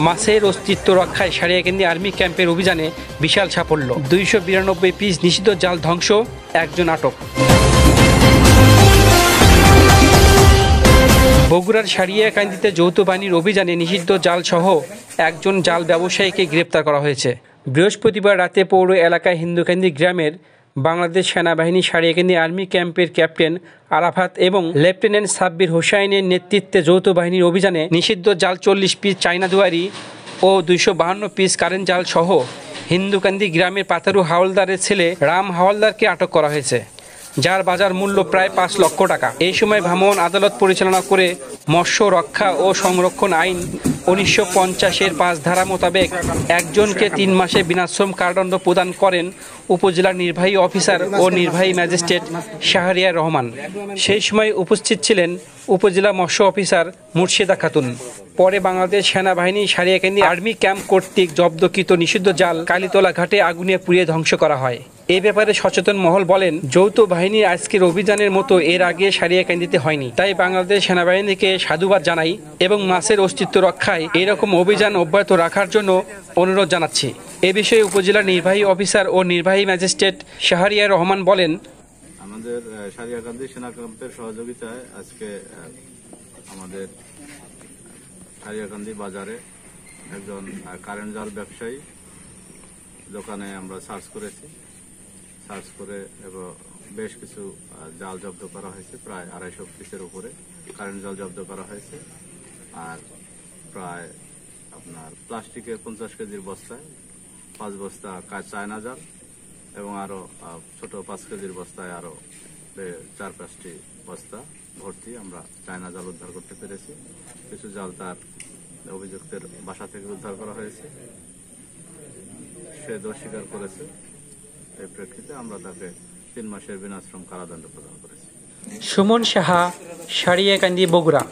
মাছের অস্তিত্ব রক্ষায় সারিয়াকান্দি আর্মি ক্যাম্পের অভিযানে বিশাল সাফল্য। 292 পিস নিষিদ্ধ জাল ধ্বংস, একজন আটক। বগুড়ার সারিয়াকান্দিতে যৌথ বাহিনীর অভিযানে নিষিদ্ধ জাল সহ একজন জাল ব্যবসায়ীকে গ্রেপ্তার করা হয়েছে। বৃহস্পতিবার রাতে পৌর এলাকায় হিন্দুকান্দি গ্রামের বাংলাদেশ সেনাবাহিনী সারিয়াকান্দি আর্মি ক্যাম্পের ক্যাপ্টেন আরাফাত এবং লেফটেন্যান্ট সাব্বির হোসাইনের নেতৃত্বে যৌথ বাহিনীর অভিযানে নিষিদ্ধ জাল 40 পিস চায়না দুয়ারি ও 252 পিস কারেন্ট জাল সহ হিন্দুকান্দি গ্রামের পাতারু হাওলদারের ছেলে রাম হাওলদারকে আটক করা হয়েছে, যার বাজার মূল্য প্রায় 5 লক্ষ টাকা। এই সময় ভ্রাম্যমাণ আদালত পরিচালনা করে মৎস্য রক্ষা ও সংরক্ষণ আইন 1950-এর 5 ধারা মোতাবেক একজনকে 3 মাসে বিনাশ্রম কারাদণ্ড প্রদান করেন উপজেলার নির্বাহী অফিসার ও নির্বাহী ম্যাজিস্ট্রেট শাহরিয়ার রহমান। সেই সময় উপস্থিত ছিলেন উপজেলা মৎস্য অফিসার মুর্শিদা খাতুন। পরে বাংলাদেশ সেনাবাহিনী সারিয়াকান্দি আর্মি ক্যাম্প কর্তৃক জব্দকৃত নিষিদ্ধ জাল কালীতলা ঘাটে আগুনে পুড়িয়ে ধ্বংস করা হয়। এ ব্যাপারে সচেতন মহল বলেন, যৌথ বাহিনীর আজকের অভিযানের মতো এর আগে সারিয়াকান্দিতে হয়নি। তাই বাংলাদেশ সেনাবাহিনীকে সাধুবাদ জানাই এবং মাছের অস্তিত্ব রক্ষায় এরকম অভিযান অব্যাহত রাখার জন্য অনুরোধ জানাচ্ছি। এ বিষয়ে উপজেলা নির্বাহী অফিসার ও নির্বাহী ম্যাজিস্ট্রেট শাহরিয়ার রহমান বলেন, আমাদের সারিয়াকান্দি সেনা ক্যাম্পের সহযোগিতায় আজকে আমাদের সারিয়াকান্দি বাজারে একজন কারেন্ট জাল ব্যবসায়ী দোকানে আমরা সার্চ করে এবং বেশ কিছু জাল জব্দ করা হয়েছে। প্রায় 250 পিসের উপরে কারেন্ট জাল জব্দ করা হয়েছে। আর প্রায় আপনার প্লাস্টিকের 50 কেজির বস্তায় 5 বস্তা চায়না জাল এবং আরো ছোট 5 কেজির বস্তায় আরো 4-5টি বস্তা ভর্তি আমরা চায়না জাল উদ্ধার করতে পেরেছি। কিছু জাল তার অভিযুক্তের বাসা থেকে উদ্ধার করা হয়েছে। সে দোষ স্বীকার করেছে। এই প্রেক্ষিতে আমরা তাকে 3 মাসের বিনাশ্রম কারাদণ্ড প্রদান করেছি। সুমন সাহা, সারিয়াকান্দি, বগুড়া।